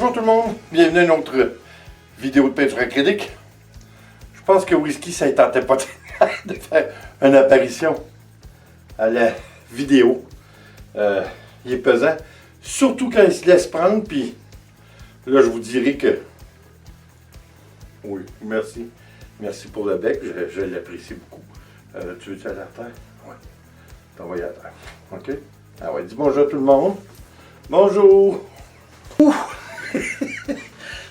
Bonjour tout le monde, bienvenue à une autre vidéo de peinture acrylique. Je pense que Whisky, ça ne tentait pas de faire une apparition à la vidéo. Il est pesant, surtout quand il se laisse prendre, puis là je vous dirais que... Oui, merci. Merci pour le bec, je l'apprécie beaucoup. Tu veux-tu aller à terre? Oui. T'envoyer à terre. OK? Ah ouais, dis bonjour à tout le monde. Bonjour! Ouh.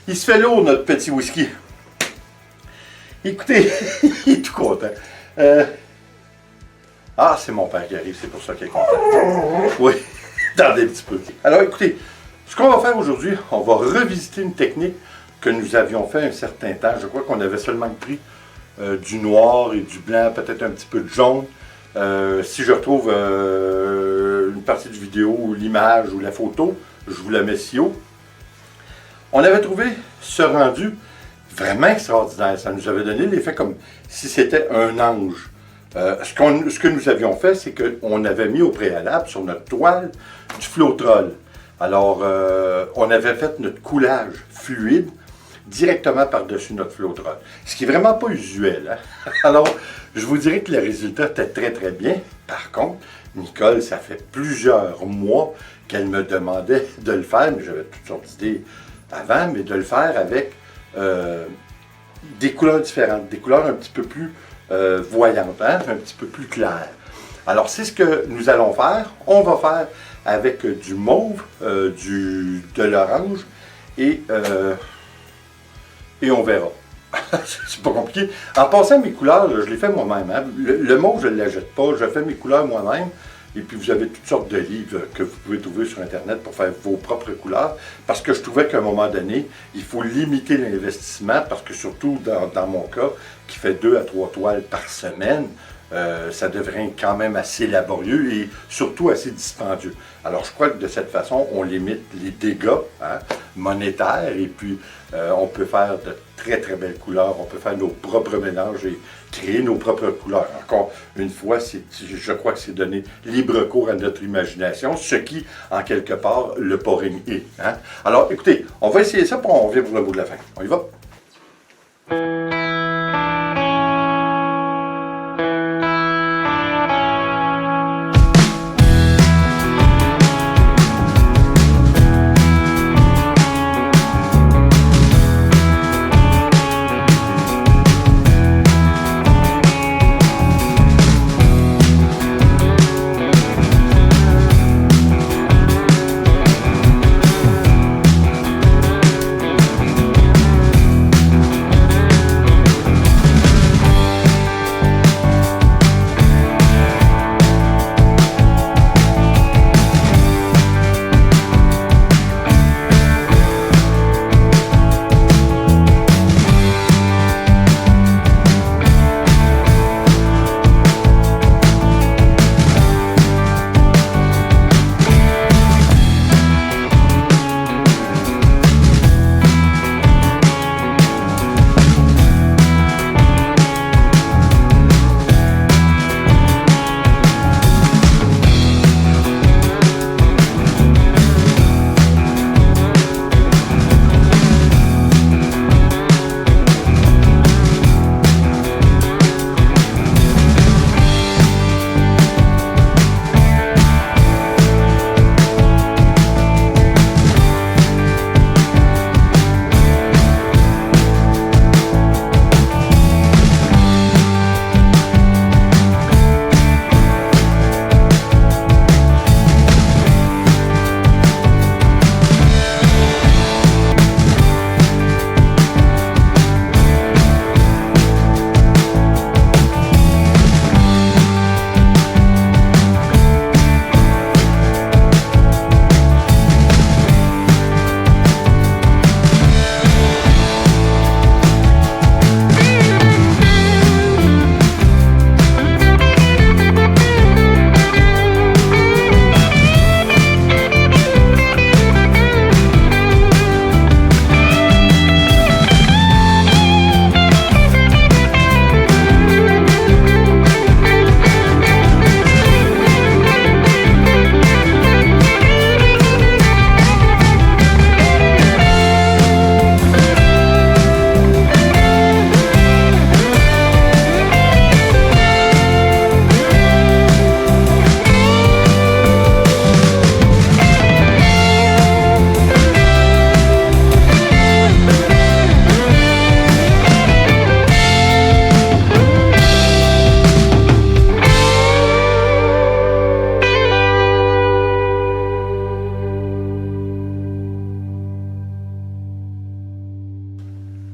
Il se fait lourd, notre petit whisky. Écoutez, il est tout content. Ah, c'est mon père qui arrive, c'est pour ça qu'il est content. Oui, attendez un petit peu. Alors écoutez, ce qu'on va faire aujourd'hui, on va revisiter une technique que nous avions fait un certain temps. Je crois qu'on avait seulement pris du noir et du blanc, peut-être un petit peu de jaune. Si je retrouve une partie de vidéo ou l'image ou la photo, je vous la mets ci haut. On avait trouvé ce rendu vraiment extraordinaire. Ça nous avait donné l'effet comme si c'était un ange. Ce que nous avions fait, c'est qu'on avait mis au préalable sur notre toile du Floetrol. Alors, on avait fait notre coulage fluide directement par-dessus notre Floetrol. Ce qui n'est vraiment pas usuel. Hein? Alors, je vous dirais que le résultat était très très bien. Par contre, Nicole, ça fait plusieurs mois qu'elle me demandait de le faire, mais j'avais toutes sortes d'idées avant, mais de le faire avec des couleurs différentes, des couleurs un petit peu plus voyantes, hein? Un petit peu plus claires. Alors, c'est ce que nous allons faire. On va faire avec du mauve, de l'orange et on verra. C'est pas compliqué. En passant mes couleurs, je les fais moi-même. Hein? Le mauve, je ne l'achète pas. Je fais mes couleurs moi-même. Et puis, vous avez toutes sortes de livres que vous pouvez trouver sur Internet pour faire vos propres couleurs. Parce que je trouvais qu'à un moment donné, il faut limiter l'investissement. Parce que surtout, dans mon cas, qui fait 2 à 3 toiles par semaine, ça devrait être quand même assez laborieux et surtout assez dispendieux. Alors, je crois que de cette façon, on limite les dégâts monétaires et puis on peut faire de très très belles couleurs. On peut faire nos propres mélanges et créer nos propres couleurs. Encore une fois, je crois que c'est donner libre cours à notre imagination, ce qui, en quelque part, le pouring est. Hein? Alors, écoutez, on va essayer ça, puis on revient pour le bout de la fin. On y va?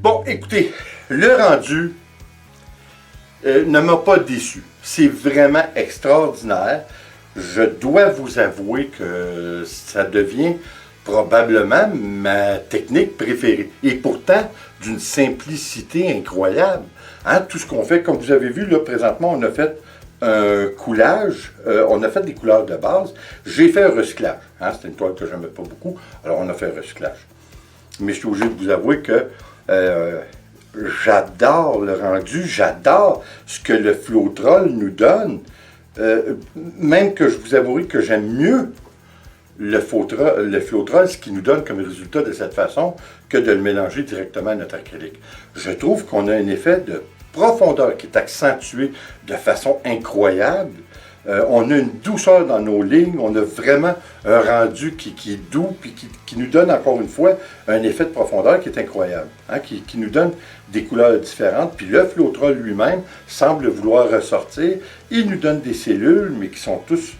Bon, écoutez, le rendu ne m'a pas déçu. C'est vraiment extraordinaire. Je dois vous avouer que ça devient probablement ma technique préférée. Et pourtant, d'une simplicité incroyable. Hein, tout ce qu'on fait, comme vous avez vu, là, présentement, on a fait un coulage, on a fait des couleurs de base. J'ai fait un recyclage. Hein, c'était une toile que je n'aimais pas beaucoup, alors on a fait un recyclage. Mais je suis obligé de vous avouer que j'adore le rendu, j'adore ce que le Floetrol nous donne. Même que je vous avouerai que j'aime mieux le Floetrol, ce qui nous donne comme résultat de cette façon, que de le mélanger directement à notre acrylique. Je trouve qu'on a un effet de profondeur qui est accentué de façon incroyable. On a une douceur dans nos lignes, on a vraiment un rendu qui est doux, puis qui nous donne encore une fois un effet de profondeur qui est incroyable, hein, qui nous donne des couleurs différentes. Puis le Floetrol lui-même semble vouloir ressortir. Il nous donne des cellules, mais qui sont tous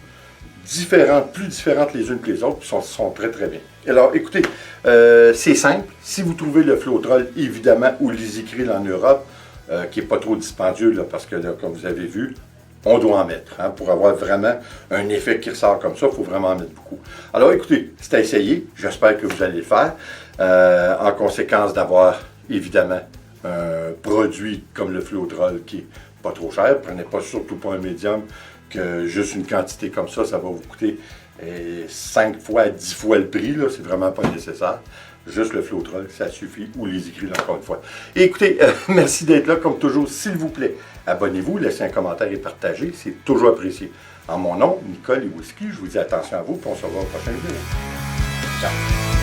différentes, plus différentes les unes que les autres, puis sont très très bien. Alors écoutez, c'est simple. Si vous trouvez le Floetrol, évidemment, ou l'Easycryl en Europe, qui n'est pas trop dispendieux, là, parce que là, comme vous avez vu, on doit en mettre. Hein, pour avoir vraiment un effet qui ressort comme ça, il faut vraiment en mettre beaucoup. Alors écoutez, c'est à essayer. J'espère que vous allez le faire. En conséquence d'avoir, évidemment, un produit comme le Floetrol qui n'est pas trop cher. Prenez pas surtout pas un médium, que juste une quantité comme ça va vous coûter 5 fois, 10 fois le prix. C'est vraiment pas nécessaire. Juste le Floetrol, ça suffit, ou l'Easycryl encore une fois. Et écoutez, merci d'être là, comme toujours, s'il vous plaît. Abonnez-vous, laissez un commentaire et partagez, c'est toujours apprécié. En mon nom, Nicole et Whisky, je vous dis attention à vous, puis on se revoit au prochain vidéo. Ciao!